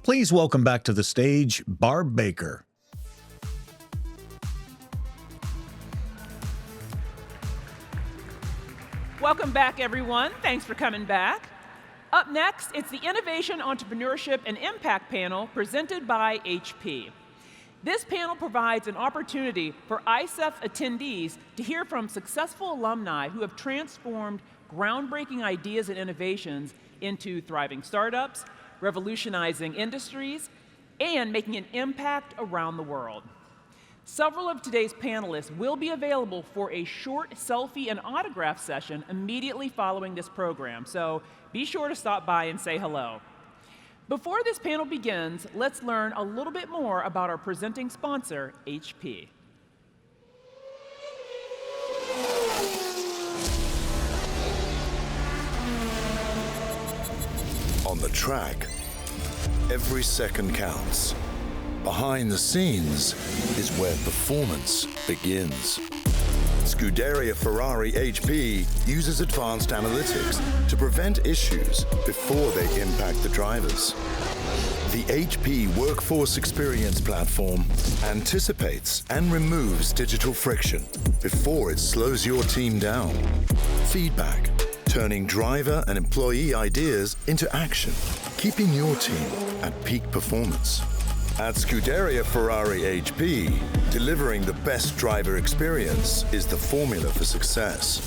Please welcome back to the stage, Barb Baker. Welcome back, everyone. Thanks for coming back. Up next, it's the Innovation, Entrepreneurship, and Impact panel presented by HP. This panel provides an opportunity for ISEF attendees to hear from successful alumni who have transformed groundbreaking ideas and innovations into thriving startups, revolutionizing industries, and making an impact around the world. Several of today's panelists will be available for a short selfie and autograph session immediately following this program, so be sure to stop by and say hello. Before this panel begins, let's learn a little bit more about our presenting sponsor, HP. On the track, every second counts. Behind the scenes is where performance begins. Scuderia Ferrari HP uses advanced analytics to prevent issues before they impact the drivers. The HP Workforce Experience Platform anticipates and removes digital friction before it slows your team down. Feedback, turning driver and employee ideas into action, keeping your team at peak performance. At Scuderia Ferrari HP, delivering the best driver experience is the formula for success.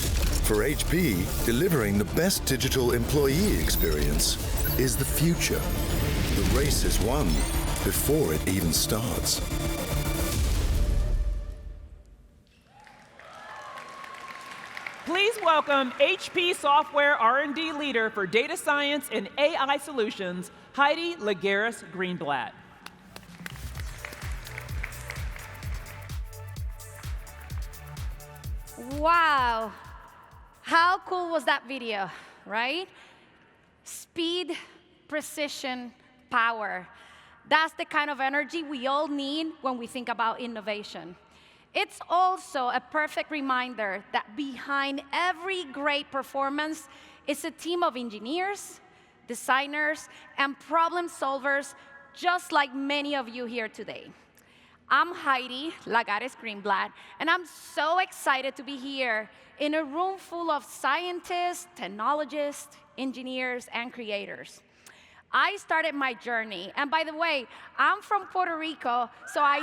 For HP, delivering the best digital employee experience is the future. The race is won before it even starts. Please welcome HP Software R&D Leader for Data Science and AI Solutions, Heidi Laguerres-Greenblatt. Wow, how cool was that video, right? Speed, precision, power. That's the kind of energy we all need when we think about innovation. It's also a perfect reminder that behind every great performance is a team of engineers, designers, and problem solvers, just like many of you here today. I'm Heidi Laguerres-Greenblatt, and I'm so excited to be here in a room full of scientists, technologists, engineers, and creators. I started my journey, and by the way, I'm from Puerto Rico, so I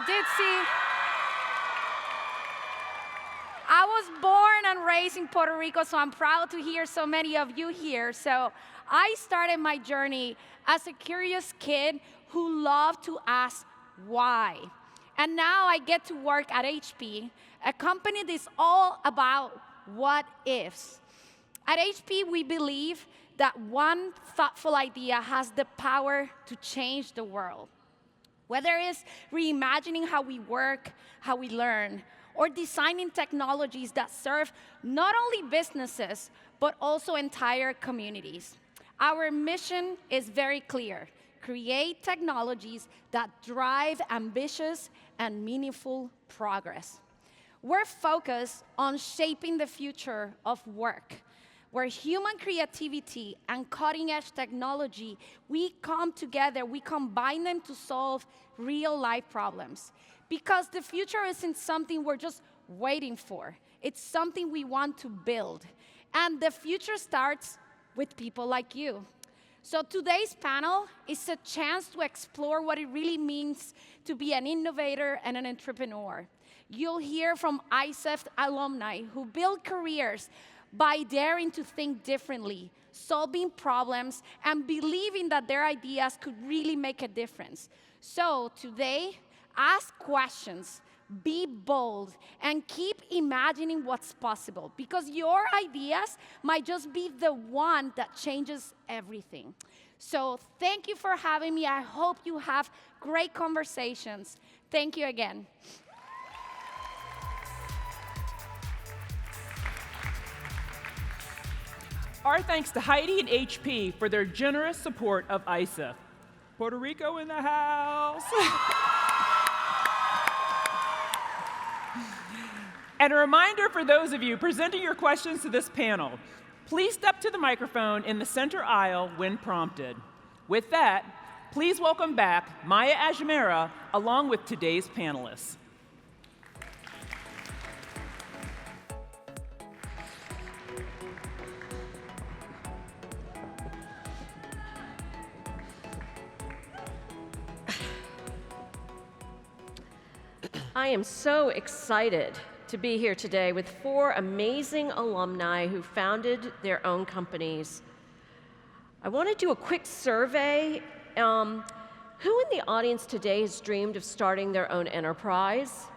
was born and raised in Puerto Rico, so I'm proud to hear so many of you here. So I started my journey as a curious kid who loved to ask why. And now I get to work at HP, a company that's all about what ifs. At HP, we believe that one thoughtful idea has the power to change the world. Whether it's reimagining how we work, how we learn, or designing technologies that serve not only businesses, but also entire communities. Our mission is very clear: create technologies that drive ambitious and meaningful progress. We're focused on shaping the future of work, where human creativity and cutting-edge technology, we come together, we combine them to solve real-life problems. Because the future isn't something we're just waiting for. It's something we want to build. And the future starts with people like you. So today's panel is a chance to explore what it really means to be an innovator and an entrepreneur. You'll hear from ISEF alumni who build careers by daring to think differently, solving problems, and believing that their ideas could really make a difference. So today, ask questions, be bold, and keep imagining what's possible, because your ideas might just be the one that changes everything. So thank you for having me. I hope you have great conversations. Thank you again. Our thanks to Heidi and HP for their generous support of ISEF. Puerto Rico in the house. And a reminder for those of you presenting your questions to this panel, please step to the microphone in the center aisle when prompted. With that, please welcome back Maya Ajmera along with today's panelists. I am so excited to be here today with 4 amazing alumni who founded their own companies. I want to do a quick survey. Who in the audience today has dreamed of starting their own enterprise?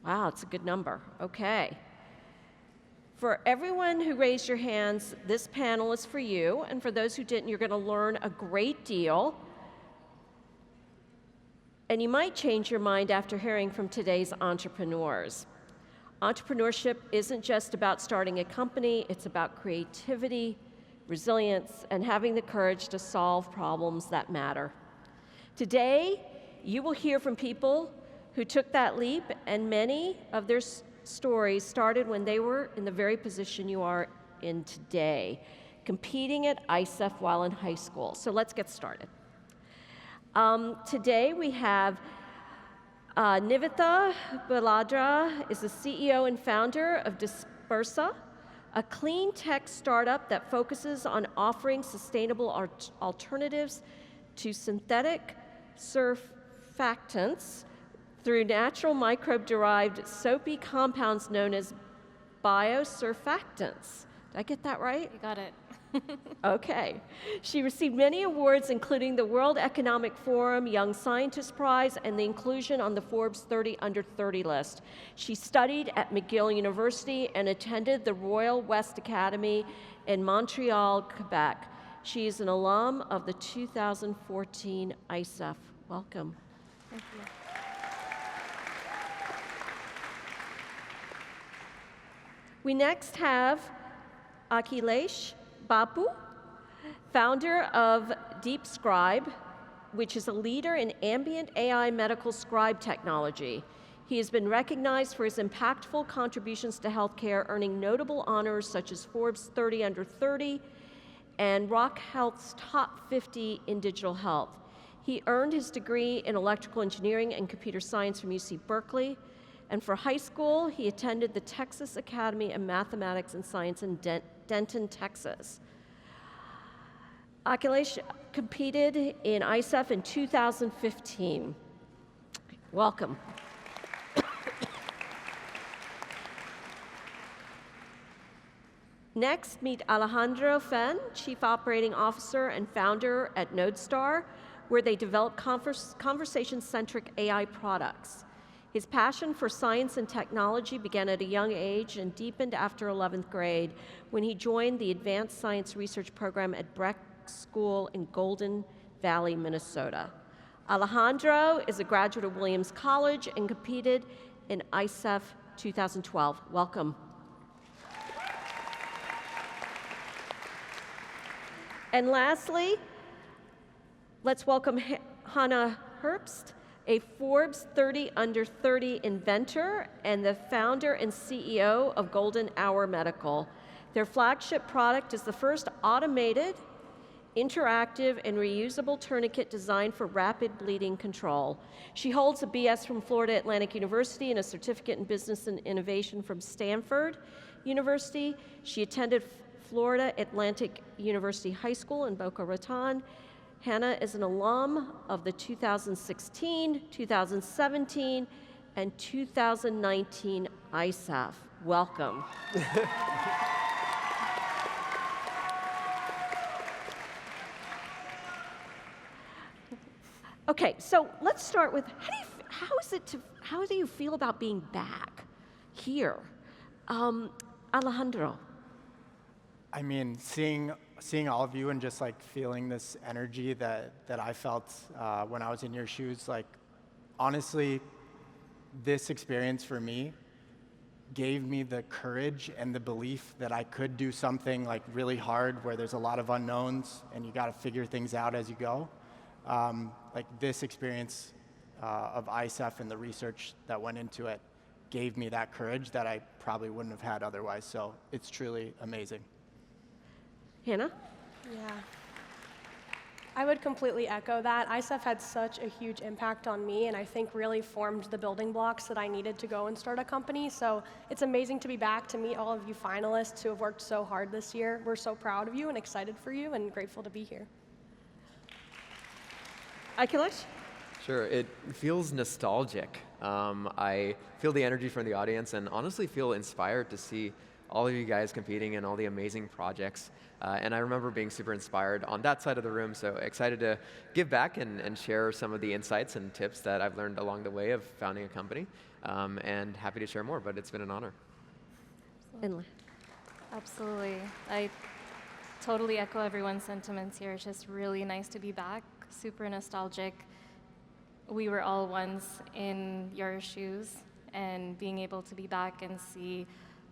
Wow, it's a good number. Okay. For everyone who raised your hands, this panel is for you. And for those who didn't, you're going to learn a great deal. And you might change your mind after hearing from today's entrepreneurs. Entrepreneurship isn't just about starting a company, it's about creativity, resilience, and having the courage to solve problems that matter. Today, you will hear from people who took that leap, and many of their stories started when they were in the very position you are in today, competing at ISEF while in high school. So let's get started. Today we have Nivatha Balendra is the CEO and founder of Dispersa, a clean tech startup that focuses on offering sustainable alternatives to synthetic surfactants through natural microbe-derived soapy compounds known as biosurfactants. Did I get that right? You got it. Okay. She received many awards, including the World Economic Forum Young Scientist Prize and the inclusion on the Forbes 30 Under 30 list. She studied at McGill University and attended the Royal West Academy in Montreal, Quebec. She is an alum of the 2014 ISEF. Welcome. Thank you. We next have Akilesh, Bapu, founder of DeepScribe, which is a leader in ambient AI medical scribe technology. He has been recognized for his impactful contributions to healthcare, earning notable honors such as Forbes 30 Under 30 and Rock Health's Top 50 in Digital Health. He earned his degree in electrical engineering and computer science from UC Berkeley. And for high school, he attended the Texas Academy of Mathematics and Science in Denton, Texas. Akilesh competed in ISEF in 2015. Welcome. Next, meet Alejandro Fenn, Chief Operating Officer and founder at Nodestar, where they develop conversation-centric AI products. His passion for science and technology began at a young age and deepened after 11th grade when he joined the Advanced Science Research Program at Breck School in Golden Valley, Minnesota. Alejandro is a graduate of Williams College and competed in ISEF 2012. Welcome. And lastly, let's welcome Hannah Herbst, a Forbes 30 Under 30 inventor and the founder and CEO of Golden Hour Medical. Their flagship product is the first automated, interactive, and reusable tourniquet designed for rapid bleeding control. She holds a BS from Florida Atlantic University and a certificate in business and innovation from Stanford University. She attended Florida Atlantic University High School in Boca Raton. Hannah is an alum of the 2016, 2017, and 2019 ISEF. Welcome. Okay, so let's start with how do you feel about being back here? Alejandro. I mean, seeing all of you and just like feeling this energy that I felt when I was in your shoes, like honestly, this experience for me gave me the courage and the belief that I could do something like really hard where there's a lot of unknowns and you got to figure things out as you go. Like this experience of ISEF and the research that went into it gave me that courage that I probably wouldn't have had otherwise. So it's truly amazing. Hannah? Yeah. I would completely echo that. ISEF had such a huge impact on me, and I think really formed the building blocks that I needed to go and start a company. So it's amazing to be back, to meet all of you finalists who have worked so hard this year. We're so proud of you and excited for you and grateful to be here. Akilesh? Sure, it feels nostalgic. I feel the energy from the audience and honestly feel inspired to see all of you guys competing in all the amazing projects. And I remember being super inspired on that side of the room, so excited to give back and share some of the insights and tips that I've learned along the way of founding a company, and happy to share more, but it's been an honor. Absolutely. I totally echo everyone's sentiments here. It's just really nice to be back, super nostalgic. We were all once in your shoes, and being able to be back and see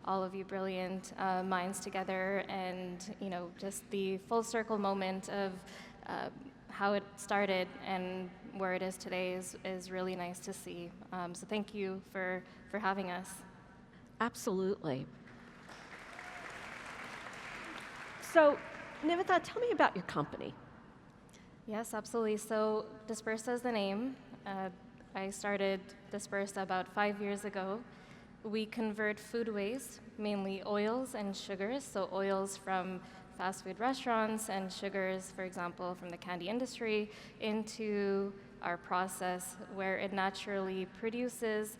all of you brilliant minds together, and just the full circle moment of how it started and where it is today is really nice to see. So thank you for having us. Absolutely. So, Nivatha, tell me about your company. Yes, absolutely. So Dispersa is the name. I started Dispersa about 5 years ago. We convert food waste, mainly oils and sugars, so oils from fast food restaurants and sugars, for example, from the candy industry, into our process where it naturally produces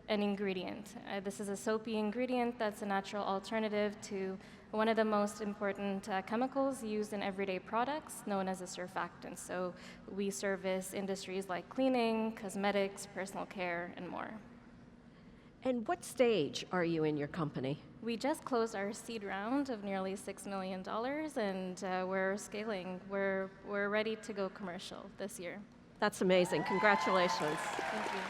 an ingredient. This is a soapy ingredient that's a natural alternative to one of the most important chemicals used in everyday products, known as a surfactant. So we service industries like cleaning, cosmetics, personal care, and more. And what stage are you in your company? We just closed our seed round of nearly $6 million, and we're scaling. We're ready to go commercial this year. That's amazing. Congratulations. Thank you.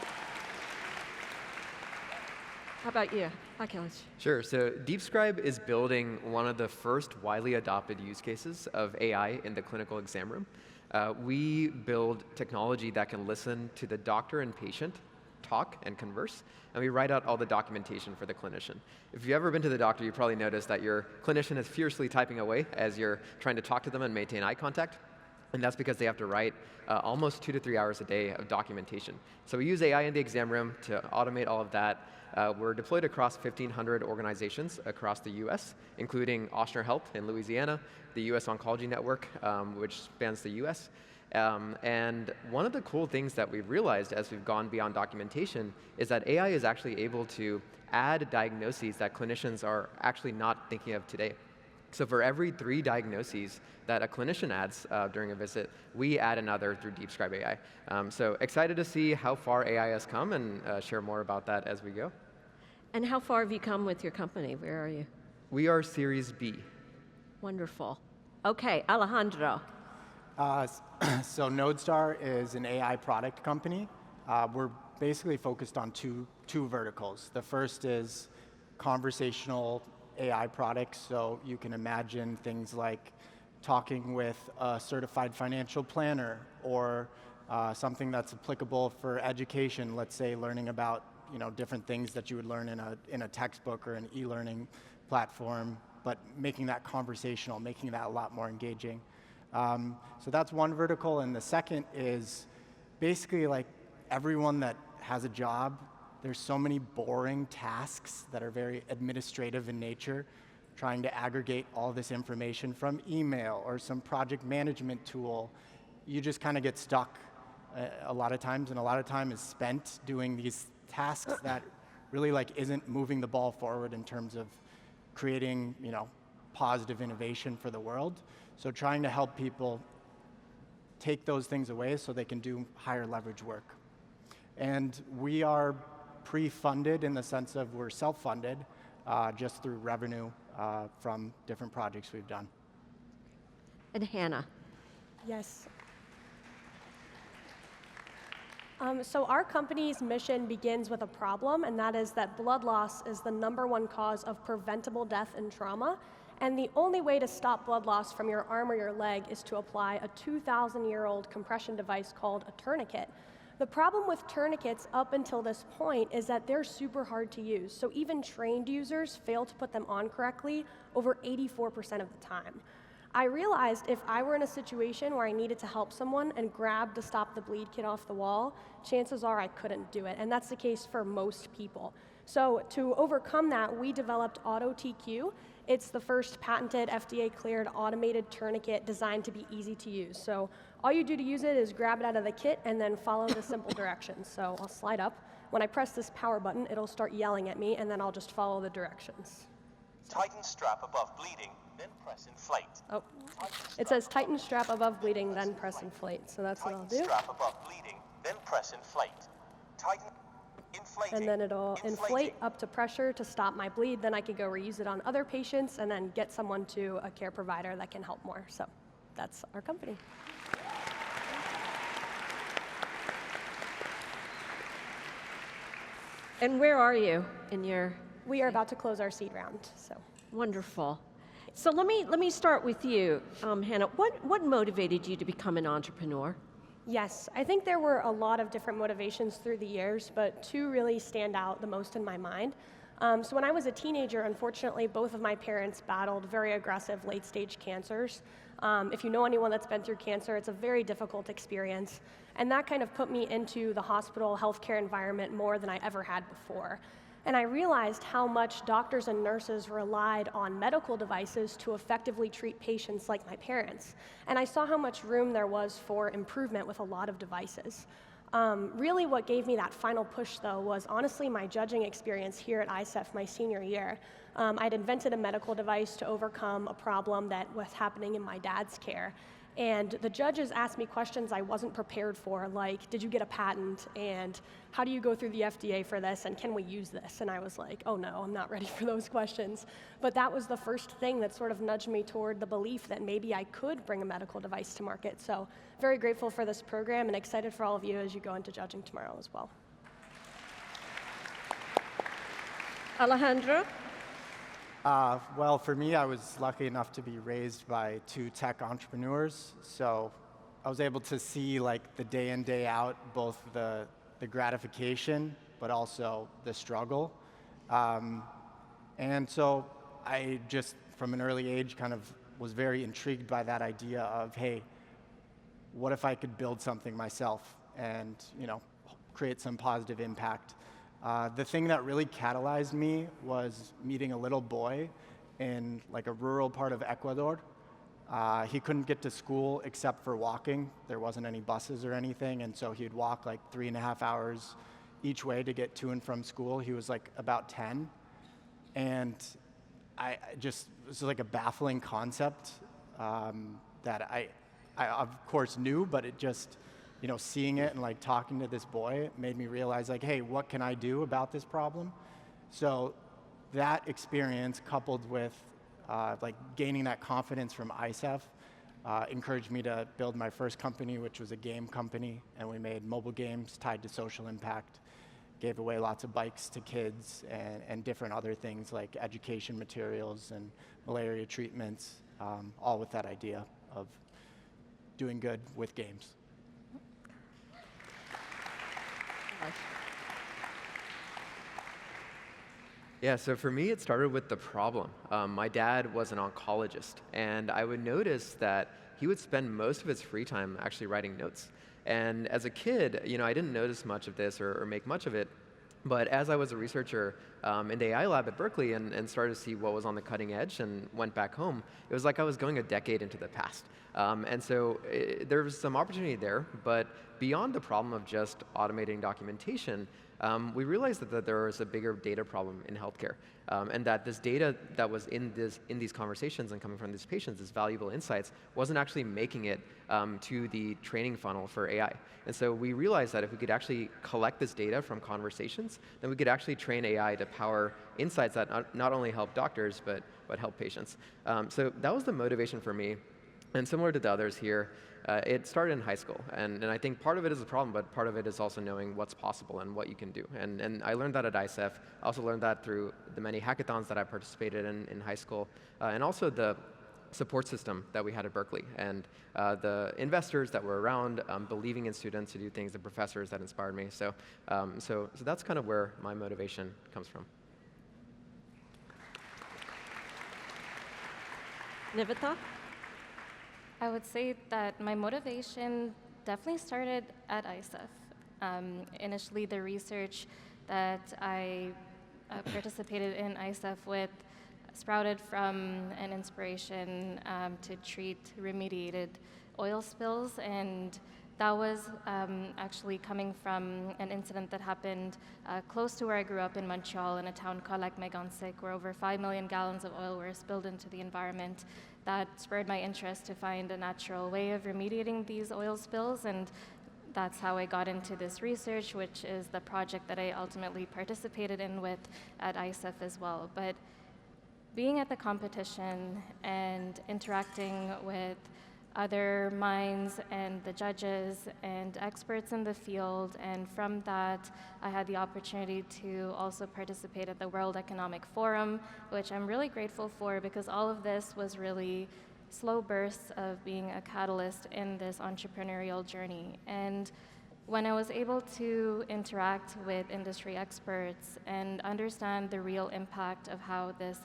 How about you, Akilesh? Sure, so DeepScribe is building one of the first widely adopted use cases of AI in the clinical exam room. We build technology that can listen to the doctor and patient talk and converse, and we write out all the documentation for the clinician. If you've ever been to the doctor, you probably noticed that your clinician is fiercely typing away as you're trying to talk to them and maintain eye contact. And that's because they have to write almost 2 to 3 hours a day of documentation. So we use AI in the exam room to automate all of that. We're deployed across 1,500 organizations across the US, including Ochsner Health in Louisiana, the US Oncology Network, which spans the US. And one of the cool things that we've realized as we've gone beyond documentation is that AI is actually able to add diagnoses that clinicians are actually not thinking of today. So for every 3 diagnoses that a clinician adds during a visit, we add another through DeepScribe AI. So excited to see how far AI has come and share more about that as we go. And how far have you come with your company? Where are you? We are Series B. Wonderful. Okay, Alejandro. So Nodestar is an AI product company. We're basically focused on two verticals. The first is conversational AI products, so you can imagine things like talking with a certified financial planner, or something that's applicable for education, let's say learning about different things that you would learn in a textbook or an e-learning platform, but making that conversational, making that a lot more engaging. So that's one vertical, and the second is basically like everyone that has a job. There's so many boring tasks that are very administrative in nature, trying to aggregate all this information from email or some project management tool. You just kind of get stuck a lot of times, and a lot of time is spent doing these tasks that really isn't moving the ball forward in terms of creating positive innovation for the world. So trying to help people take those things away so they can do higher leverage work. And we are pre-funded in the sense of we're self-funded just through revenue from different projects we've done. And Hannah. Yes. So our company's mission begins with a problem, and that is that blood loss is the #1 cause of preventable death and trauma. And the only way to stop blood loss from your arm or your leg is to apply a 2,000-year-old compression device called a tourniquet. The problem with tourniquets up until this point is that they're super hard to use. So even trained users fail to put them on correctly over 84% of the time. I realized if I were in a situation where I needed to help someone and grab the Stop the Bleed kit off the wall, chances are I couldn't do it, and that's the case for most people. So to overcome that, we developed AutoTQ. It's the first patented FDA-cleared automated tourniquet designed to be easy to use. So all you do to use it is grab it out of the kit and then follow the simple directions. So I'll slide up. When I press this power button, it'll start yelling at me, and then I'll just follow the directions. Tighten strap above bleeding, then press inflate. Oh, it says tighten strap above bleeding, then press inflate. So that's what I'll do. Tighten strap above bleeding, then press inflate. Tighten, inflating. And then it'll inflate up to pressure to stop my bleed. Then I can go reuse it on other patients and then get someone to a care provider that can help more. So that's our company. And where are you in your? We are about to close our seed round. So Wonderful. So let me start with you, Hannah. What motivated you to become an entrepreneur? yes, I think there were a lot of different motivations through the years, but two really stand out the most in my mind. So when I was a teenager, unfortunately, both of my parents battled very aggressive late-stage cancers. If you know anyone that's been through cancer, it's a very difficult experience. And that kind of put me into the hospital healthcare environment more than I ever had before. And I realized how much doctors and nurses relied on medical devices to effectively treat patients like my parents. And I saw how much room there was for improvement with a lot of devices. Really what gave me that final push, though, was honestly my judging experience here at ISEF my senior year. I'd invented a medical device to overcome a problem that was happening in my dad's care. And the judges asked me questions I wasn't prepared for, like, did you get a patent? And how do you go through the FDA for this? And can we use this? And I was like, oh no, I'm not ready for those questions. But that was the first thing that sort of nudged me toward the belief that maybe I could bring a medical device to market. So very grateful for this program and excited for all of you as you go into judging tomorrow as well. Alejandro? Well, for me, I was lucky enough to be raised by two tech entrepreneurs, so I was able to see like the day in, day out, both the gratification, but also the struggle. And so I just, from an early age, kind of was very intrigued by that idea of, hey, what if I could build something myself and, you know, create some positive impact? The thing that really catalyzed me was meeting a little boy in like a rural part of Ecuador. He couldn't get to school except for walking. There wasn't any buses or anything, and so he'd walk like 3.5 hours each way to get to and from school. He was like about 10, and I just, it was like a baffling concept that I of course knew, but it just, you know, seeing it and like talking to this boy made me realize like, hey, what can I do about this problem? So that experience coupled with like gaining that confidence from ISEF encouraged me to build my first company, which was a game company, and we made mobile games tied to social impact, gave away lots of bikes to kids and different other things like education materials and malaria treatments, all with that idea of doing good with games. Yeah, so for me, it started with the problem. My dad was an oncologist, and I would notice that he would spend most of his free time actually writing notes. And as a kid, you know, I didn't notice much of this or make much of it. But as I was a researcher in the AI lab at Berkeley and started to see what was on the cutting edge and went back home, it was like I was going a decade into the past. And so there was some opportunity there, but beyond the problem of just automating documentation, we realized that there was a bigger data problem in healthcare, and that this data that was in these conversations and coming from these patients, these valuable insights, wasn't actually making it to the training funnel for AI. And so we realized that if we could actually collect this data from conversations, then we could actually train AI to power insights that not only help doctors, but help patients. So that was the motivation for me. And similar to the others here, it started in high school, and I think part of it is a problem, but part of it is also knowing what's possible and what you can do. And I learned that at ISEF. I also learned that through the many hackathons that I participated in high school, and also the support system that we had at Berkeley, and the investors that were around believing in students to do things, the professors that inspired me. So that's kind of where my motivation comes from. Nivatha? I would say that my motivation definitely started at ISEF. Initially, the research that I participated in ISEF with sprouted from an inspiration to treat remediated oil spills, and that was actually coming from an incident that happened close to where I grew up in Montreal, in a town called Lac-Mégantic, where over 5 million gallons of oil were spilled into the environment. That spurred my interest to find a natural way of remediating these oil spills, and that's how I got into this research, which is the project that I ultimately participated in with at ISEF as well. But being at the competition and interacting with other minds and the judges and experts in the field, and from that I had the opportunity to also participate at the World Economic Forum, which I'm really grateful for, because all of this was really slow bursts of being a catalyst in this entrepreneurial journey. And when I was able to interact with industry experts and understand the real impact of how this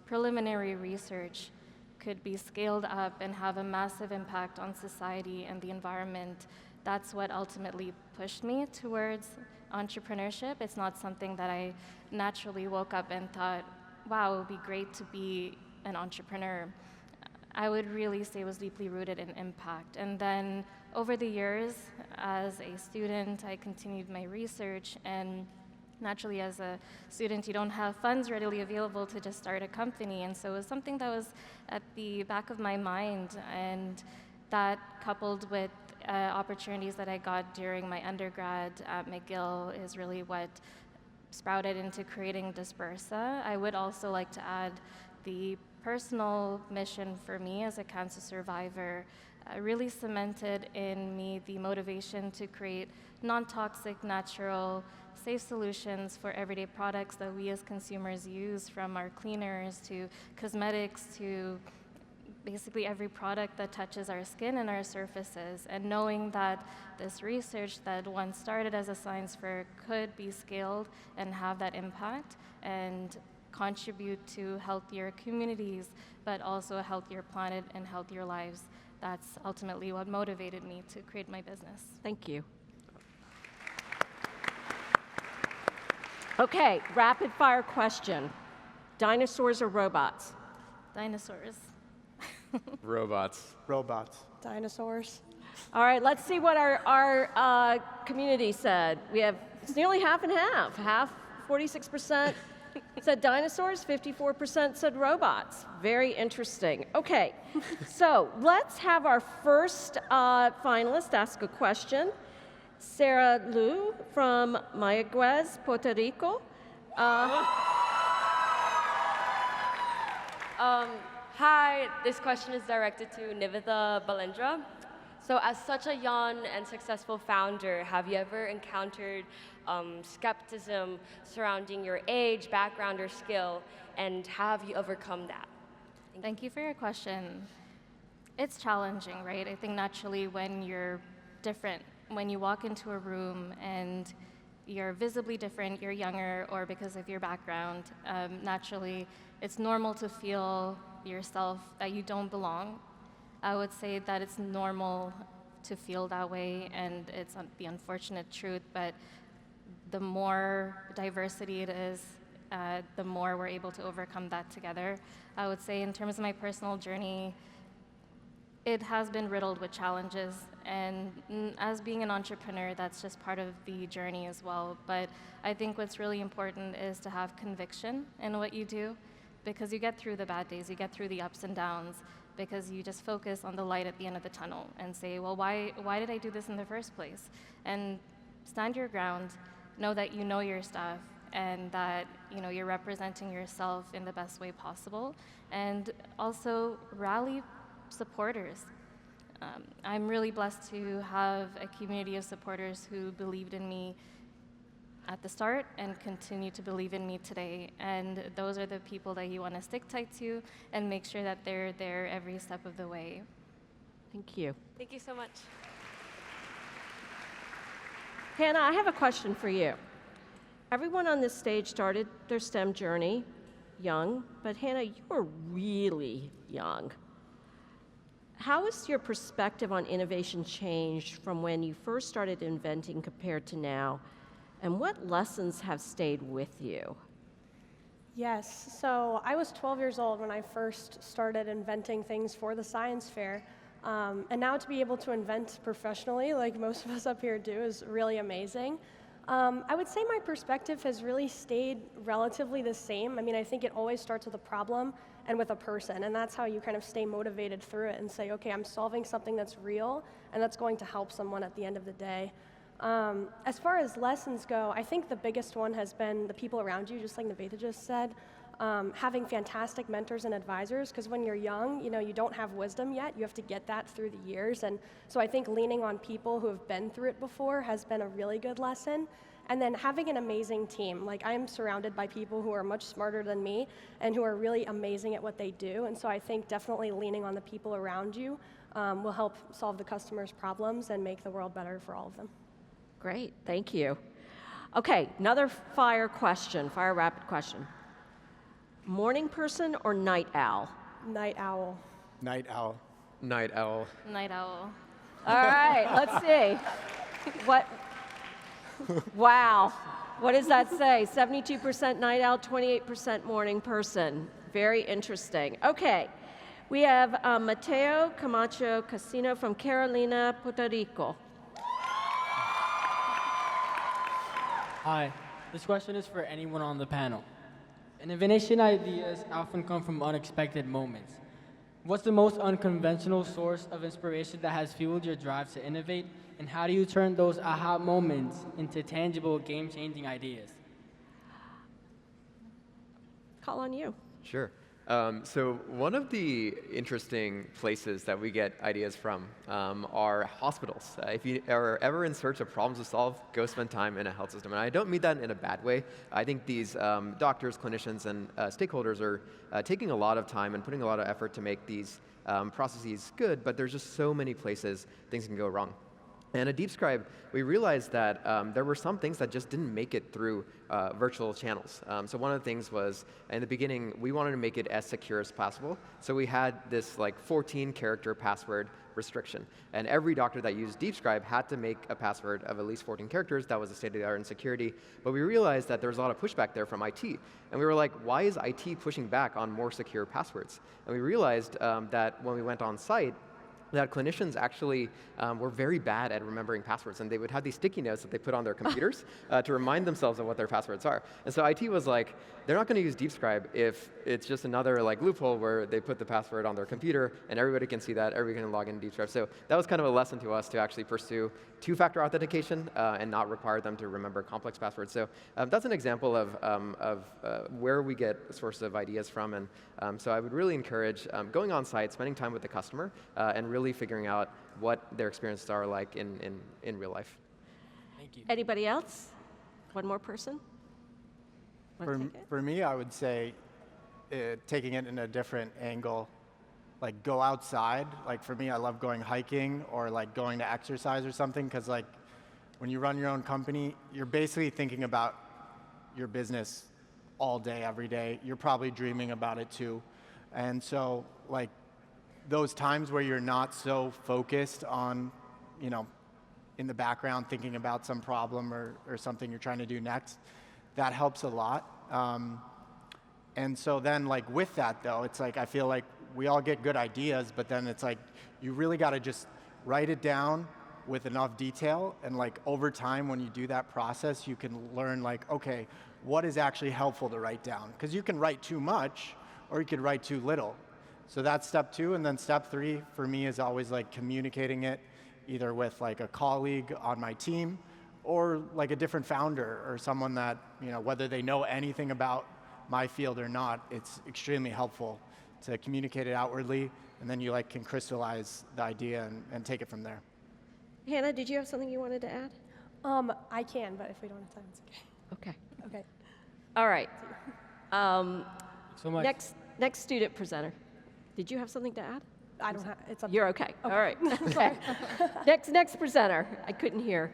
preliminary research could be scaled up and have a massive impact on society and the environment, that's what ultimately pushed me towards entrepreneurship. It's not something that I naturally woke up and thought, wow, it would be great to be an entrepreneur. I would really say it was deeply rooted in impact. And then over the years, as a student, I continued my research, and naturally, as a student, you don't have funds readily available to just start a company, and so it was something that was at the back of my mind, and that coupled with opportunities that I got during my undergrad at McGill is really what sprouted into creating Dispersa. I would also like to add the personal mission for me as a cancer survivor really cemented in me the motivation to create non-toxic, natural, safe solutions for everyday products that we as consumers use, from our cleaners to cosmetics to basically every product that touches our skin and our surfaces. And knowing that this research that once started as a science fair could be scaled and have that impact and contribute to healthier communities, but also a healthier planet and healthier lives. That's ultimately what motivated me to create my business. Thank you. Okay, rapid fire question. Dinosaurs or robots? Dinosaurs. Robots. Robots. Dinosaurs. All right, let's see what our community said. It's nearly half and half. Half, 46% said dinosaurs, 54% said robots. Very interesting. Okay, so let's have our first finalist ask a question. Sarah Lu from Mayagüez, Puerto Rico. Hi, this question is directed to Nivatha Balendra. So as such a young and successful founder, have you ever encountered skepticism surrounding your age, background, or skill, and how have you overcome that? Thank you for your question. It's challenging, right? I think naturally when you're different, when you walk into a room and you're visibly different, you're younger, or because of your background, naturally it's normal to feel yourself that you don't belong. I would say that it's normal to feel that way, and it's the unfortunate truth, but the more diversity it is, the more we're able to overcome that together. I would say in terms of my personal journey, it has been riddled with challenges, and as being an entrepreneur, that's just part of the journey as well. But I think what's really important is to have conviction in what you do, because you get through the bad days, you get through the ups and downs, because you just focus on the light at the end of the tunnel and say, well, why did I do this in the first place? And stand your ground, know that you know your stuff, and that you're representing yourself in the best way possible, and also rally supporters. I'm really blessed to have a community of supporters who believed in me at the start and continue to believe in me today. And those are the people that you want to stick tight to and make sure that they're there every step of the way. Thank you. Thank you so much. Hannah, I have a question for you. Everyone on this stage started their STEM journey young, but Hannah, you were really young. How has your perspective on innovation changed from when you first started inventing compared to now? And what lessons have stayed with you? Yes, so I was 12 years old when I first started inventing things for the science fair. And now to be able to invent professionally, like most of us up here do, is really amazing. I would say my perspective has really stayed relatively the same. I mean, I think it always starts with a problem and with a person, and that's how you kind of stay motivated through it and say, okay, I'm solving something that's real and that's going to help someone at the end of the day. As far as lessons go, I think the biggest one has been the people around you, just like Nivatha just said. Having fantastic mentors and advisors, because when you're young, you don't have wisdom yet. You have to get that through the years. And so I think leaning on people who have been through it before has been a really good lesson. And then having an amazing team. Like, I am surrounded by people who are much smarter than me and who are really amazing at what they do. And so I think definitely leaning on the people around you will help solve the customer's problems and make the world better for all of them. Great, thank you. Okay, another fire rapid question. Morning person or night owl? Night owl. Night owl. Night owl. Night owl. All right, let's see. Wow, what does that say? 72% night owl, 28% morning person. Very interesting. Okay, we have Mateo Camacho Casino from Carolina, Puerto Rico. Hi, this question is for anyone on the panel. Innovation ideas often come from unexpected moments. What's the most unconventional source of inspiration that has fueled your drive to innovate, and how do you turn those aha moments into tangible, game-changing ideas? Call on you. Sure. So one of the interesting places that we get ideas from are hospitals. If you are ever in search of problems to solve, go spend time in a health system. And I don't mean that in a bad way. I think these doctors, clinicians, and stakeholders are taking a lot of time and putting a lot of effort to make these processes good, but there's just so many places things can go wrong. And at DeepScribe, we realized that there were some things that just didn't make it through virtual channels. So one of the things was, in the beginning, we wanted to make it as secure as possible. So we had this 14-character password restriction. And every doctor that used DeepScribe had to make a password of at least 14 characters. That was the state of the art in security. But we realized that there was a lot of pushback there from IT. And we were like, why is IT pushing back on more secure passwords? And we realized that when we went on site, that clinicians actually were very bad at remembering passwords, and they would have these sticky notes that they put on their computers to remind themselves of what their passwords are. And so IT was like, they're not going to use DeepScribe if it's just another loophole where they put the password on their computer and everybody can see that, everybody can log into DeepScribe. So that was kind of a lesson to us to actually pursue two-factor authentication and not require them to remember complex passwords. So that's an example of where we get sources of ideas from. And so I would really encourage going on site, spending time with the customer, and really figuring out what their experiences are like in real life. Thank you. Anybody else? One more person? For me, I would say taking it in a different angle, go outside. For me, I love going hiking or going to exercise or something, because when you run your own company, you're basically thinking about your business all day, every day. You're probably dreaming about it too. And so those times where you're not so focused on, in the background thinking about some problem or something you're trying to do next, that helps a lot. And so then with that though, it's I feel like we all get good ideas, but then it's you really got to just write it down with enough detail, and over time when you do that process, you can learn okay, what is actually helpful to write down? Because you can write too much or you could write too little. So that's step 2, and then step 3 for me is always communicating it either with a colleague on my team or a different founder or someone that, whether they know anything about my field or not, it's extremely helpful to communicate it outwardly, and then you can crystallize the idea and take it from there. Hannah, did you have something you wanted to add? I can, but if we don't have time, it's okay. Okay. Okay. All right. So much. Next student presenter. Did you have something to add? I don't have, it's up You're okay. All right. Okay. Next presenter. I couldn't hear.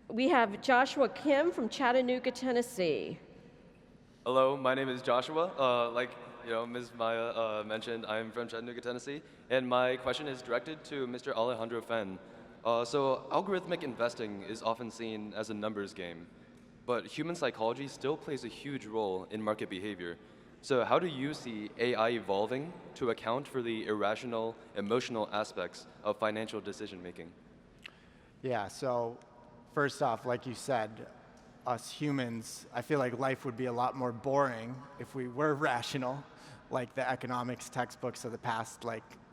We have Joshua Kim from Chattanooga, Tennessee. Hello, my name is Joshua. Ms. Maya mentioned, I'm from Chattanooga, Tennessee, and my question is directed to Mr. Alejandro Fenn. So algorithmic investing is often seen as a numbers game, but human psychology still plays a huge role in market behavior. So how do you see AI evolving to account for the irrational, emotional aspects of financial decision making? Yeah, so first off, like you said, us humans, I feel like life would be a lot more boring if we were rational, like the economics textbooks of the past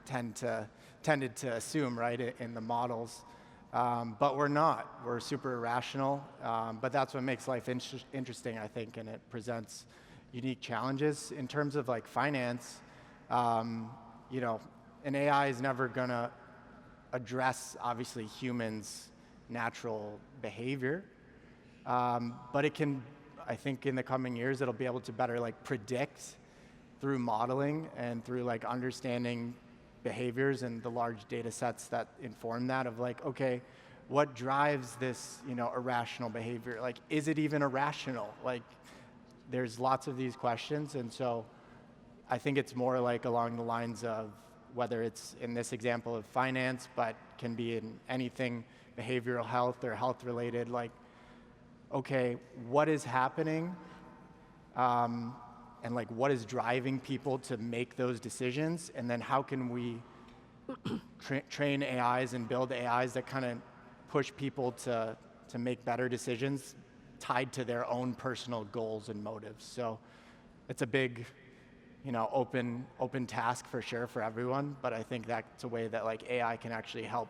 tended to assume, right, in the models. But we're not. We're super irrational, but that's what makes life interesting, I think, and it presents unique challenges in terms of like finance. An AI is never gonna address obviously humans' natural behavior, but it can. I think in the coming years it'll be able to better like predict through modeling and through like understanding behaviors and the large data sets that inform that of like, okay, what drives this irrational behavior? Like, is it even irrational? Like, there's lots of these questions, and so I think it's more like along the lines of whether it's in this example of finance, but can be in anything behavioral health or health related, like, okay, what is happening and like what is driving people to make those decisions, and then how can we train AIs and build AIs that kind of push people to make better decisions tied to their own personal goals and motives. So it's a big, open task for sure for everyone, but I think that's a way that like AI can actually help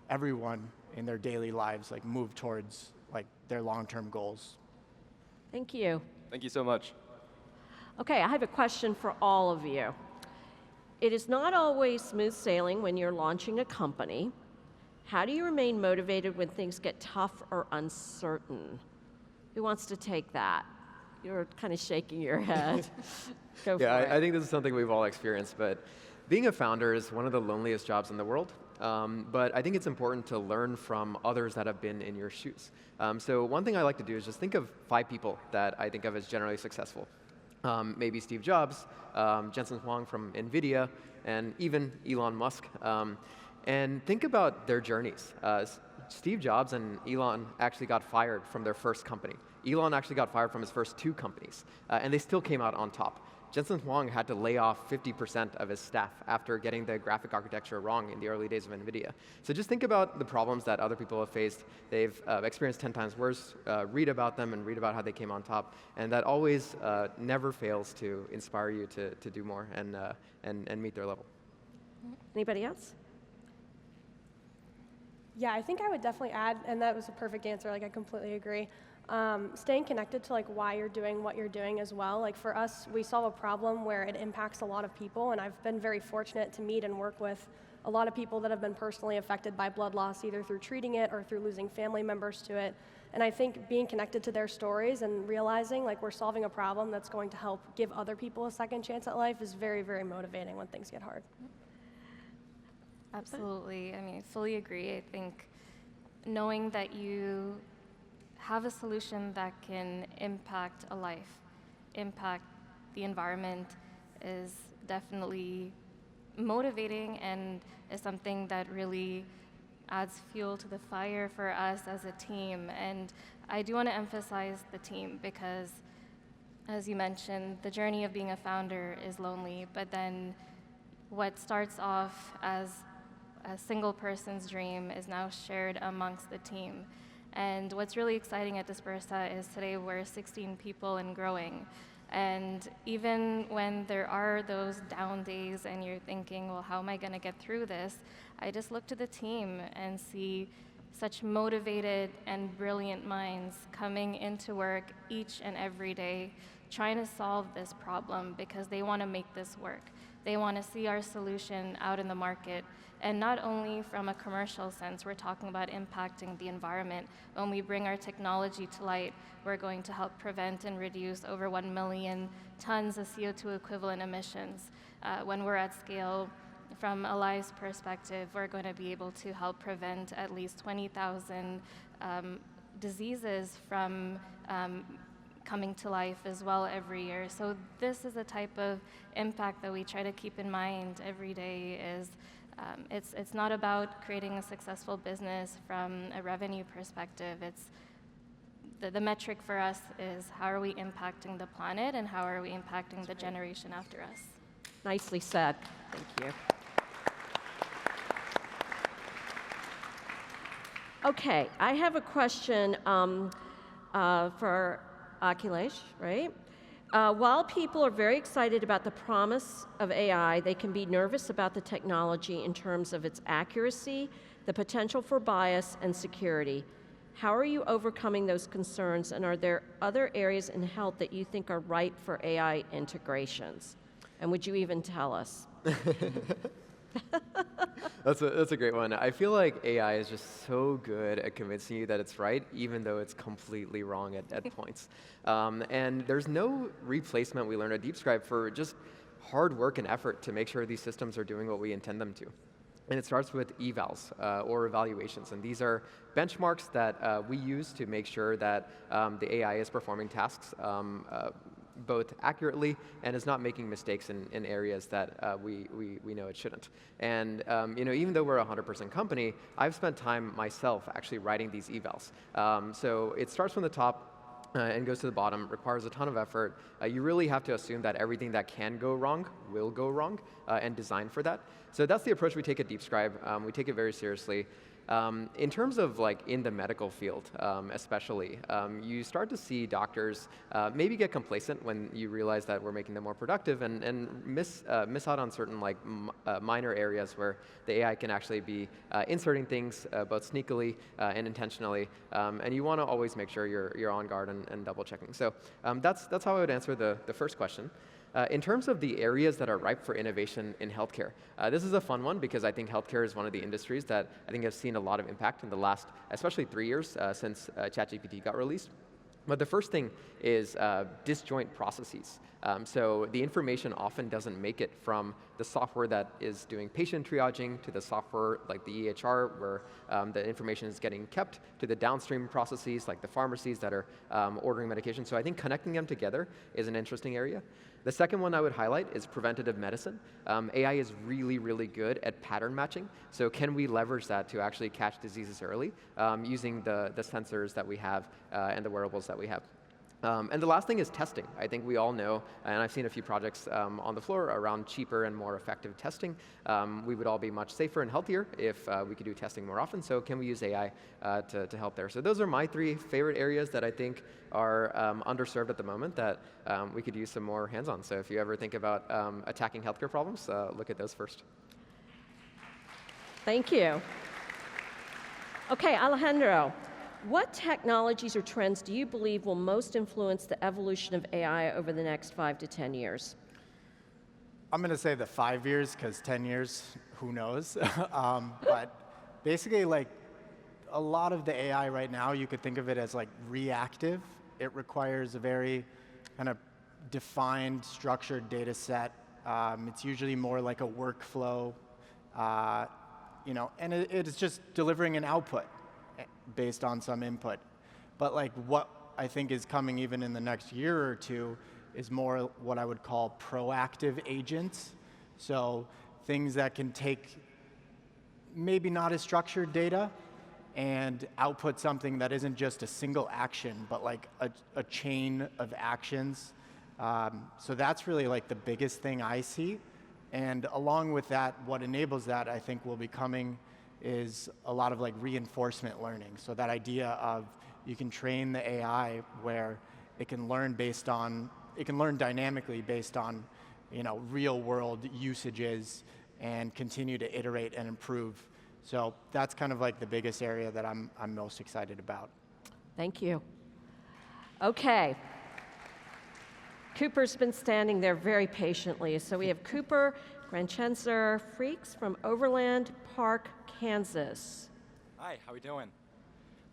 everyone in their daily lives like move towards like their long-term goals. Thank you. Thank you so much. Okay, I have a question for all of you. It is not always smooth sailing when you're launching a company. How do you remain motivated when things get tough or uncertain? Who wants to take that? You're kind of shaking your head. Go for it. I think this is something we've all experienced, but being a founder is one of the loneliest jobs in the world. But I think it's important to learn from others that have been in your shoes. So one thing I like to do is just think of 5 people that I think of as generally successful. Maybe Steve Jobs, Jensen Huang from NVIDIA, and even Elon Musk. And think about their journeys. Steve Jobs and Elon actually got fired from their first company. Elon actually got fired from his first 2 companies, and they still came out on top. Jensen Huang had to lay off 50% of his staff after getting the graphic architecture wrong in the early days of NVIDIA. So just think about the problems that other people have faced. They've experienced 10 times worse, read about them and read about how they came on top. And that always never fails to inspire you to do more and meet their level. Anybody else? Yeah, I think I would definitely add, and that was a perfect answer, like I completely agree. Staying connected to like why you're doing what you're doing as well. Like for us, we solve a problem where it impacts a lot of people, and I've been very fortunate to meet and work with a lot of people that have been personally affected by blood loss, either through treating it or through losing family members to it. And I think being connected to their stories and realizing like we're solving a problem that's going to help give other people a second chance at life is very, very motivating when things get hard. Absolutely. I mean, I fully agree. I think knowing that you have a solution that can impact a life, impact the environment is definitely motivating and is something that really adds fuel to the fire for us as a team. And I do want to emphasize the team because, as you mentioned, the journey of being a founder is lonely, but then what starts off as a single person's dream is now shared amongst the team. And what's really exciting at Dispersa is today we're 16 people and growing. And even when there are those down days and you're thinking, well, how am I going to get through this? I just look to the team and see such motivated and brilliant minds coming into work each and every day, trying to solve this problem because they want to make this work. They want to see our solution out in the market. And not only from a commercial sense, we're talking about impacting the environment. When we bring our technology to light, we're going to help prevent and reduce over 1 million tons of CO2 equivalent emissions. When we're at scale, from a life's perspective, we're going to be able to help prevent at least 20,000 diseases from coming to life as well every year. So this is a type of impact that we try to keep in mind every day. Is it's not about creating a successful business from a revenue perspective. It's the metric for us is how are we impacting the planet and how are we impacting the generation after us. Nicely said. Thank you. Okay, I have a question for Akilesh, right? While people are very excited about the promise of AI, they can be nervous about the technology in terms of its accuracy, the potential for bias, and security. How are you overcoming those concerns, and are there other areas in health that you think are ripe for AI integrations? And would you even tell us? That's a great one. I feel like AI is just so good at convincing you that it's right, even though it's completely wrong at points. And there's no replacement, we learned at DeepScribe, for just hard work and effort to make sure these systems are doing what we intend them to. And it starts with evals, or evaluations. And these are benchmarks that we use to make sure that the AI is performing tasks both accurately and is not making mistakes in areas that we know it shouldn't. And even though we're a 100% company, I've spent time myself actually writing these evals. So it starts from the top and goes to the bottom, requires a ton of effort. You really have to assume that everything that can go wrong will go wrong and design for that. So that's the approach we take at DeepScribe. We take it very seriously. In terms of in the medical field, especially, you start to see doctors maybe get complacent when you realize that we're making them more productive and miss out on certain minor areas where the AI can actually be inserting things both sneakily and intentionally. And you want to always make sure you're on guard and double checking. So that's how I would answer the first question. In terms of the areas that are ripe for innovation in healthcare, this is a fun one because I think healthcare is one of the industries that I think has seen a lot of impact in the last, especially 3 years since ChatGPT got released. But the first thing is disjoint processes. So the information often doesn't make it from the software that is doing patient triaging to the software like the EHR where the information is getting kept to the downstream processes like the pharmacies that are ordering medication. So I think connecting them together is an interesting area. The second one I would highlight is preventative medicine. AI is really, really good at pattern matching. So can we leverage that to actually catch diseases early using the sensors that we have and the wearables that we have? And the last thing is testing. I think we all know, and I've seen a few projects on the floor around cheaper and more effective testing. We would all be much safer and healthier if we could do testing more often. So can we use AI to help there? So those are my 3 favorite areas that I think are underserved at the moment that we could use some more hands-on. So if you ever think about attacking healthcare problems, look at those first. Thank you. Okay, Alejandro. What technologies or trends do you believe will most influence the evolution of AI over the next 5 to 10 years? I'm going to say the 5 years, because 10 years, who knows? But basically, a lot of the AI right now, you could think of it as reactive. It requires a very kind of defined, structured data set. It's usually more like a workflow, and it's just delivering an output based on some input. But what I think is coming even in the next year or two is more what I would call proactive agents. So things that can take maybe not as structured data and output something that isn't just a single action, but a chain of actions. So that's really the biggest thing I see. And along with that, what enables that I think will be coming is a lot of reinforcement learning. So that idea of you can train the AI where it can learn dynamically based on real world usages and continue to iterate and improve. So that's kind of the biggest area that I'm most excited about. Thank you. Okay. Cooper's been standing there very patiently. So we have Cooper Grancenzer Freaks from Overland Park, Kansas. Hi, how we doing?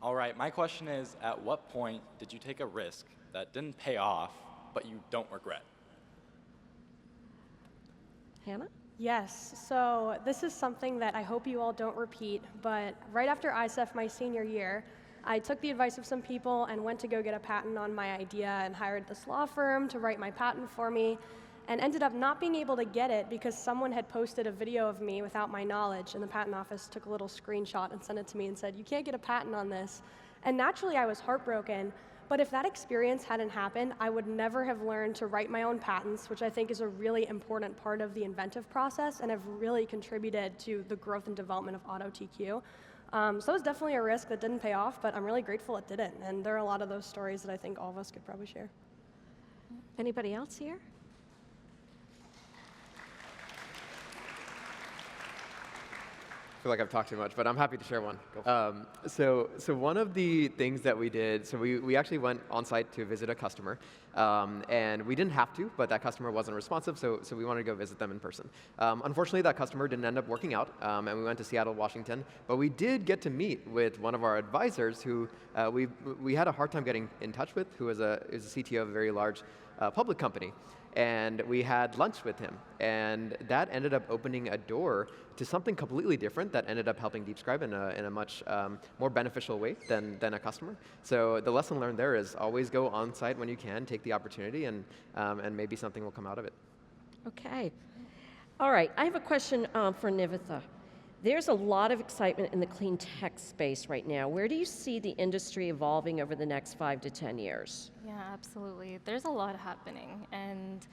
All right, my question is, at what point did you take a risk that didn't pay off, but you don't regret? Hannah? Yes, so this is something that I hope you all don't repeat, but right after ISEF my senior year, I took the advice of some people and went to go get a patent on my idea and hired this law firm to write my patent for me, and ended up not being able to get it because someone had posted a video of me without my knowledge, and the patent office took a little screenshot and sent it to me and said, "You can't get a patent on this." And naturally, I was heartbroken. But if that experience hadn't happened, I would never have learned to write my own patents, which I think is a really important part of the inventive process and have really contributed to the growth and development of AutoTQ. So it was definitely a risk that didn't pay off, but I'm really grateful it didn't. And there are a lot of those stories that I think all of us could probably share. Anybody else here? I feel like I've talked too much, but I'm happy to share one. So one of the things that we did, so we actually went on site to visit a customer, and we didn't have to, but that customer wasn't responsive, so we wanted to go visit them in person. Unfortunately, that customer didn't end up working out, and we went to Seattle, Washington, but we did get to meet with one of our advisors who we had a hard time getting in touch with, who is a CTO of a very large public company. And we had lunch with him, and that ended up opening a door to something completely different that ended up helping DeepScribe in a much more beneficial way than a customer. So the lesson learned there is always go on site when you can, take the opportunity, and maybe something will come out of it. Okay. All right, I have a question for Nivatha. There's a lot of excitement in the clean tech space right now. Where do you see the industry evolving over the next 5 to 10 years? Yeah, absolutely. There's a lot happening, and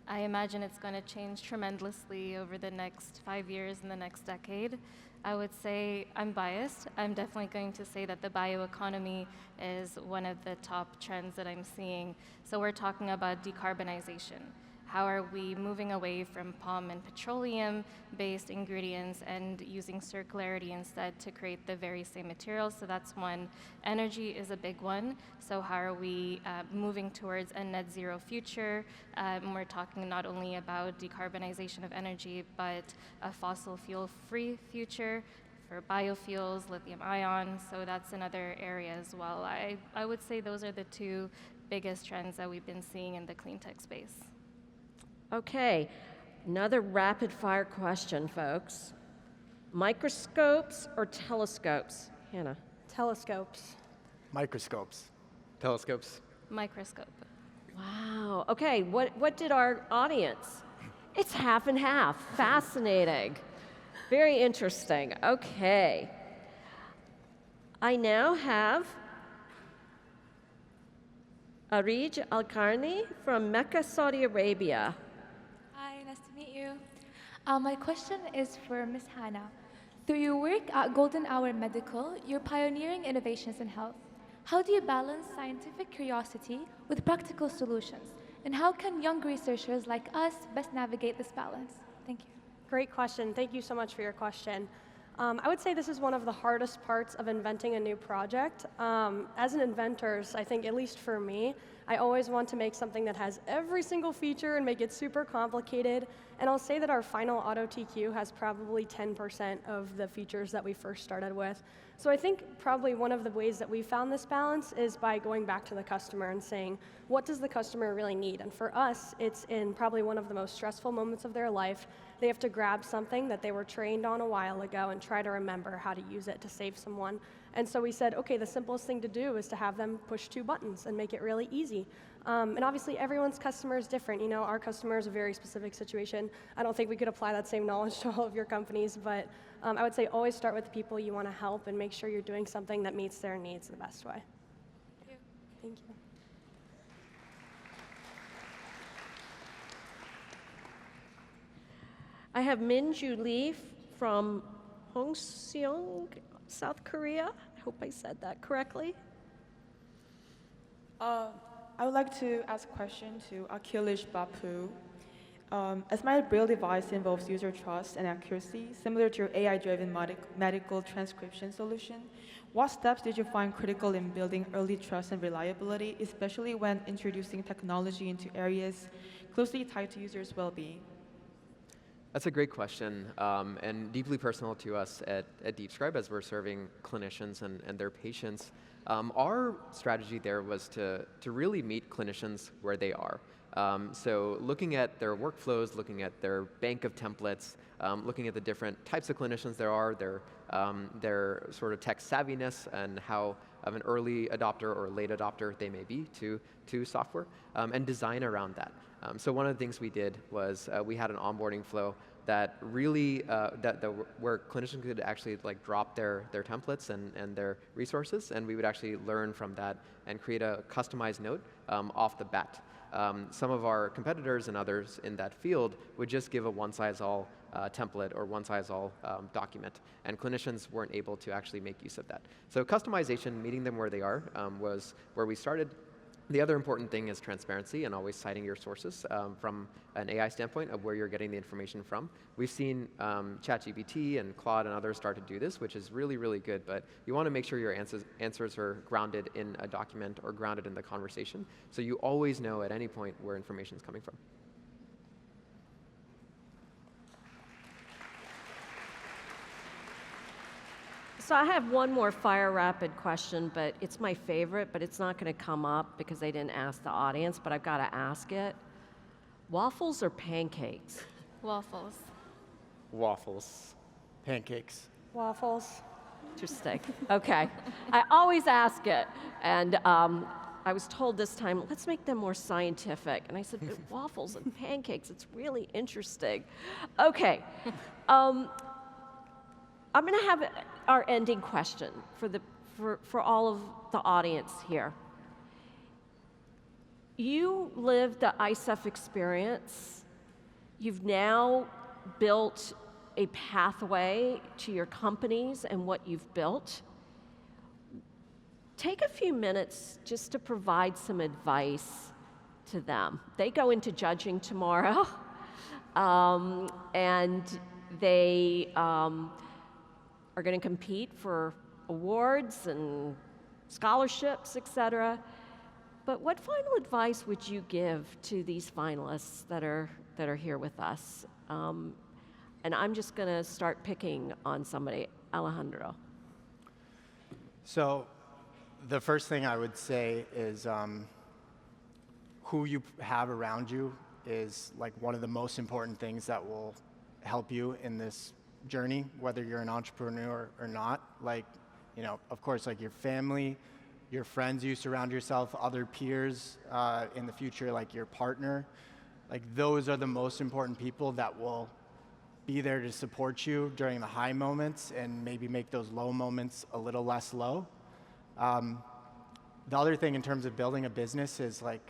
I imagine it's going to change tremendously over the next 5 years and the next decade. I would say I'm biased. I'm definitely going to say that the bioeconomy is one of the top trends that I'm seeing. So we're talking about decarbonization. How are we moving away from palm and petroleum-based ingredients and using circularity instead to create the very same materials? So that's one. Energy is a big one. So how are we moving towards a net zero future? We're talking not only about decarbonization of energy, but a fossil fuel-free future for biofuels, lithium ion. So that's another area as well. I would say those are the two biggest trends that we've been seeing in the clean tech space. Okay, another rapid fire question, folks. Microscopes or telescopes? Hannah. Telescopes. Microscopes. Telescopes. Microscope. Wow. Okay, what did our audience? It's half and half. Fascinating. Very interesting. Okay. I now have Arij Al-Karni from Mecca, Saudi Arabia. Hi, nice to meet you. My question is for Ms. Hannah. Through your work at Golden Hour Medical, you're pioneering innovations in health. How do you balance scientific curiosity with practical solutions? And how can young researchers like us best navigate this balance? Thank you. Great question. Thank you so much for your question. I would say this is one of the hardest parts of inventing a new project. As an inventor, I think, at least for me, I always want to make something that has every single feature and make it super complicated. And I'll say that our final AutoTQ has probably 10% of the features that we first started with. So I think probably one of the ways that we found this balance is by going back to the customer and saying, what does the customer really need? And for us, it's in probably one of the most stressful moments of their life. They have to grab something that they were trained on a while ago and try to remember how to use it to save someone. And so we said, okay, the simplest thing to do is to have them push 2 buttons and make it really easy. And obviously, everyone's customer is different. You know, our customer is a very specific situation. I don't think we could apply that same knowledge to all of your companies, but I would say always start with the people you want to help and make sure you're doing something that meets their needs the best way. Thank you. Thank you. I have Minju Lee from Hongseong, South Korea. I hope I said that correctly. I would like to ask a question to Akilesh Bapu. As my Braille device involves user trust and accuracy, similar to your AI-driven medical transcription solution, what steps did you find critical in building early trust and reliability, especially when introducing technology into areas closely tied to users' well-being? That's a great question, and deeply personal to us at DeepScribe as we're serving clinicians and their patients. Our strategy there was to really meet clinicians where they are. So looking at their workflows, looking at their bank of templates, looking at the different types of clinicians there are, their sort of tech savviness and how of an early adopter or late adopter they may be to software, and design around that. So one of the things we did was we had an onboarding flow that really where clinicians could actually like drop their templates and their resources, and we would actually learn from that and create a customized note off the bat. Some of our competitors and others in that field would just give a one-size-all template or one-size-all document, and clinicians weren't able to actually make use of that. So customization, meeting them where they are, was where we started. The other important thing is transparency and always citing your sources from an AI standpoint of where you're getting the information from. We've seen ChatGPT and Claude and others start to do this, which is really, really good, but you want to make sure your answers are grounded in a document or grounded in the conversation, so you always know at any point where information is coming from. So I have one more fire rapid question, but it's my favorite, but it's not going to come up because they didn't ask the audience, but I've got to ask it. Waffles or pancakes? Waffles. Waffles. Pancakes. Waffles. Interesting. Okay. I always ask it, and I was told this time, let's make them more scientific. And I said, but waffles and pancakes, it's really interesting. Okay. I'm going to have our ending question for all of the audience here. You lived the ISEF experience. You've now built a pathway to your companies and what you've built. Take a few minutes just to provide some advice to them. They go into judging tomorrow, and they are going to compete for awards and scholarships, et cetera. But what final advice would you give to these finalists that are here with us? And I'm just going to start picking on somebody. Alejandro. So the first thing I would say is who you have around you is like one of the most important things that will help you in this journey, whether you're an entrepreneur or not. Like, you know, of course, like your family, your friends you surround yourself, other peers in the future, like your partner, like those are the most important people that will be there to support you during the high moments and maybe make those low moments a little less low. The other thing in terms of building a business is like,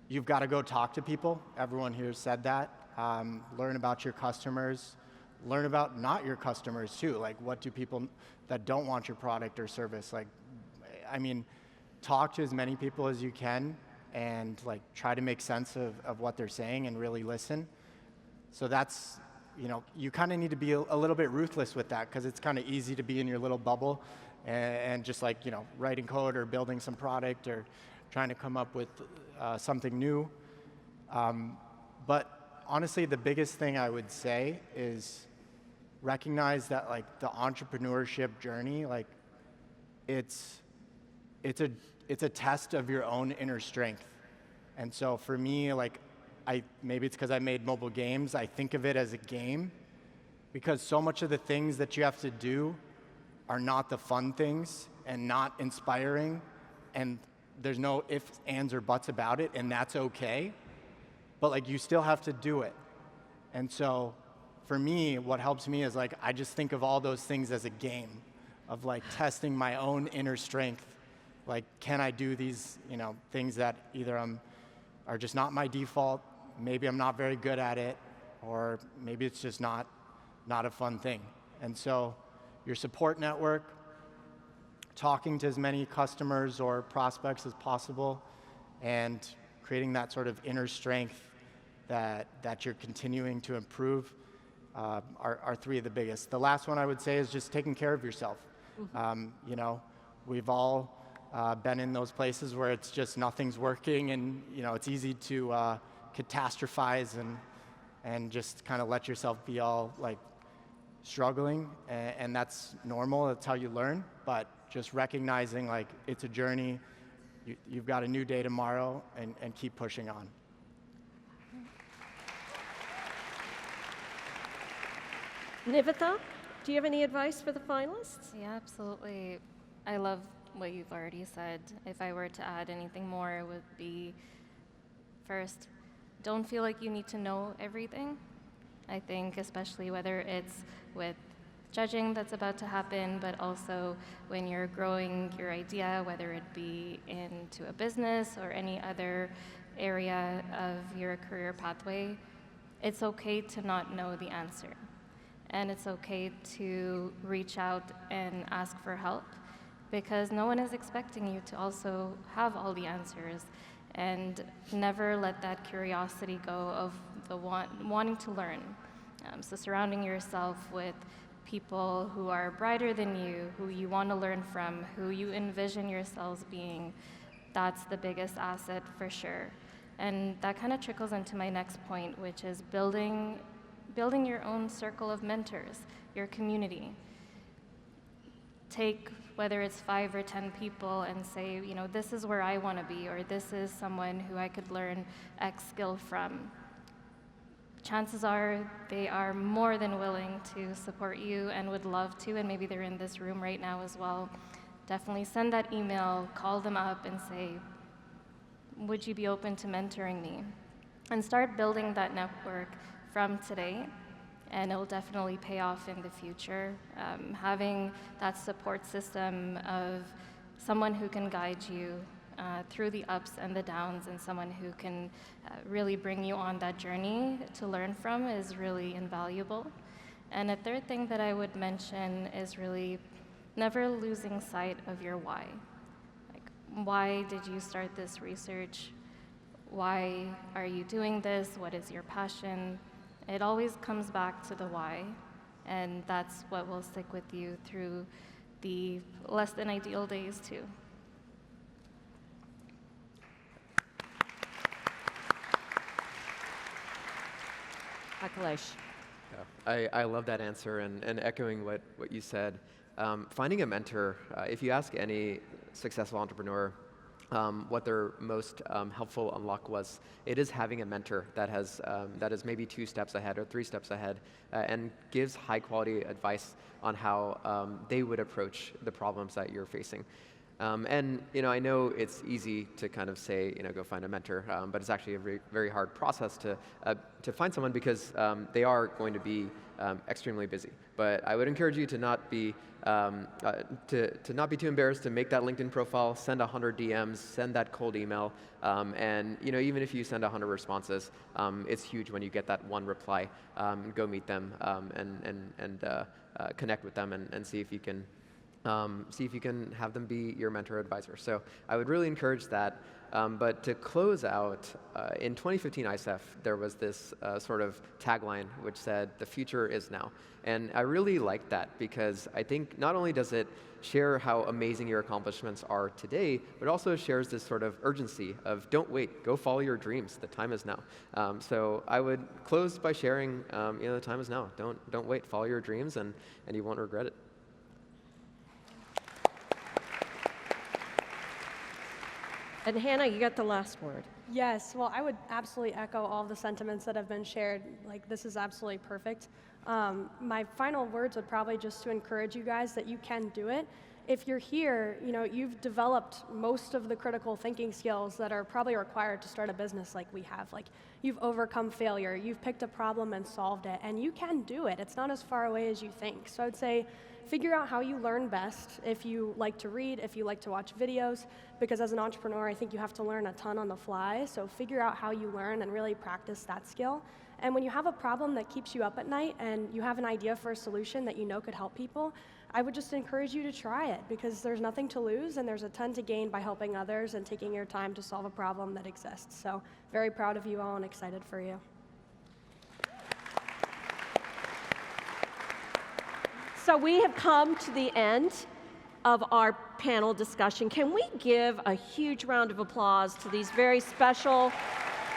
you've got to go talk to people. Everyone here said that. Learn about your customers. Learn about not your customers too. Like, what do people that don't want your product or service, like, I mean, talk to as many people as you can and like try to make sense of what they're saying and really listen. So that's, you know, you kind of need to be a little bit ruthless with that, because it's kind of easy to be in your little bubble and just like, you know, writing code or building some product or trying to come up with something new. But honestly, the biggest thing I would say is recognize that like the entrepreneurship journey, like it's a test of your own inner strength. And so for me, like maybe it's because I made mobile games, I think of it as a game, because so much of the things that you have to do are not the fun things and not inspiring, and there's no ifs, ands, or buts about it, and that's okay. But like you still have to do it. And so for me, what helps me is like I just think of all those things as a game of like testing my own inner strength. Like, can I do these, you know, things that either are just not my default, maybe I'm not very good at it, or maybe it's just not a fun thing. And so your support network, talking to as many customers or prospects as possible, and creating that sort of inner strength that you're continuing to improve are three of the biggest. The last one I would say is just taking care of yourself. Mm-hmm. You know, we've all been in those places where it's just nothing's working, and you know it's easy to catastrophize and just kind of let yourself be all like struggling, and that's normal. That's how you learn. But just recognizing like it's a journey. You've got a new day tomorrow, and keep pushing on. Nivatha, do you have any advice for the finalists? Yeah, absolutely. I love what you've already said. If I were to add anything more, it would be first, don't feel like you need to know everything. I think especially whether it's with judging that's about to happen, but also when you're growing your idea, whether it be into a business or any other area of your career pathway, it's okay to not know the answer. And it's okay to reach out and ask for help, because no one is expecting you to also have all the answers. And never let that curiosity go of the wanting to learn. So surrounding yourself with people who are brighter than you, who you want to learn from, who you envision yourselves being, that's the biggest asset for sure. And that kind of trickles into my next point, which is building your own circle of mentors, your community. Take whether it's 5 or 10 people and say, you know, this is where I want to be, or this is someone who I could learn X skill from. Chances are they are more than willing to support you and would love to, and maybe they're in this room right now as well. Definitely send that email, call them up and say, would you be open to mentoring me? And start building that network from today, and it'll definitely pay off in the future. Having that support system of someone who can guide you through the ups and the downs, and someone who can really bring you on that journey to learn from is really invaluable. And a third thing that I would mention is really never losing sight of your why. Like, why did you start this research? Why are you doing this? What is your passion? It always comes back to the why, and that's what will stick with you through the less than ideal days too. Akilesh. Yeah, I love that answer, and echoing what you said. Finding a mentor, if you ask any successful entrepreneur what their most helpful unlock was, it is having a mentor that is maybe 2 steps ahead or 3 steps ahead, and gives high quality advice on how they would approach the problems that you're facing. And I know it's easy to kind of say, go find a mentor, but it's actually a very, very hard process to find someone, because they are going to be extremely busy. But I would encourage you to not be too embarrassed to make that LinkedIn profile, send 100 DMs, send that cold email, and even if you send 100 responses, it's huge when you get that one reply. Go meet them and connect with them and see if you can. See if you can have them be your mentor advisor. So I would really encourage that. But to close out, in 2015 ISEF, there was this sort of tagline which said, "The future is now." And I really liked that, because I think not only does it share how amazing your accomplishments are today, but also shares this sort of urgency of don't wait, go follow your dreams. The time is now. So I would close by sharing, the time is now. Don't wait, follow your dreams, and you won't regret it. And Hannah, you got the last word. Yes, well, I would absolutely echo all of the sentiments that have been shared. Like, this is absolutely perfect. My final words would probably just to encourage you guys that you can do it. If you're here, you've developed most of the critical thinking skills that are probably required to start a business like we have. Like, you've overcome failure, you've picked a problem and solved it, and you can do it. It's not as far away as you think. So I'd say, figure out how you learn best. If you like to read, if you like to watch videos, because as an entrepreneur, I think you have to learn a ton on the fly. So figure out how you learn and really practice that skill. And when you have a problem that keeps you up at night and you have an idea for a solution that could help people, I would just encourage you to try it, because there's nothing to lose and there's a ton to gain by helping others and taking your time to solve a problem that exists. So very proud of you all and excited for you. So we have come to the end of our panel discussion. Can we give a huge round of applause to these very special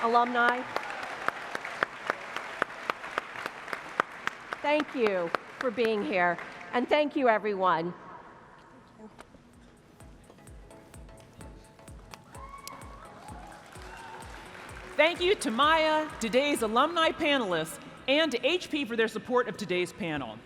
alumni? Thank you for being here, and thank you, everyone. Thank you to Maya, today's alumni panelists, and to HP for their support of today's panel.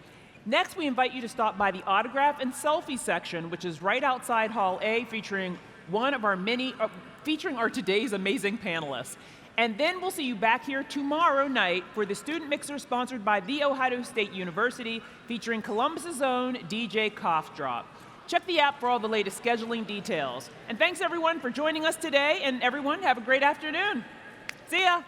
Next, we invite you to stop by the autograph and selfie section, which is right outside Hall A, featuring our today's amazing panelists. And then we'll see you back here tomorrow night for the Student Mixer sponsored by The Ohio State University, featuring Columbus's own DJ Cough Drop. Check the app for all the latest scheduling details. And thanks everyone for joining us today, and everyone have a great afternoon. See ya.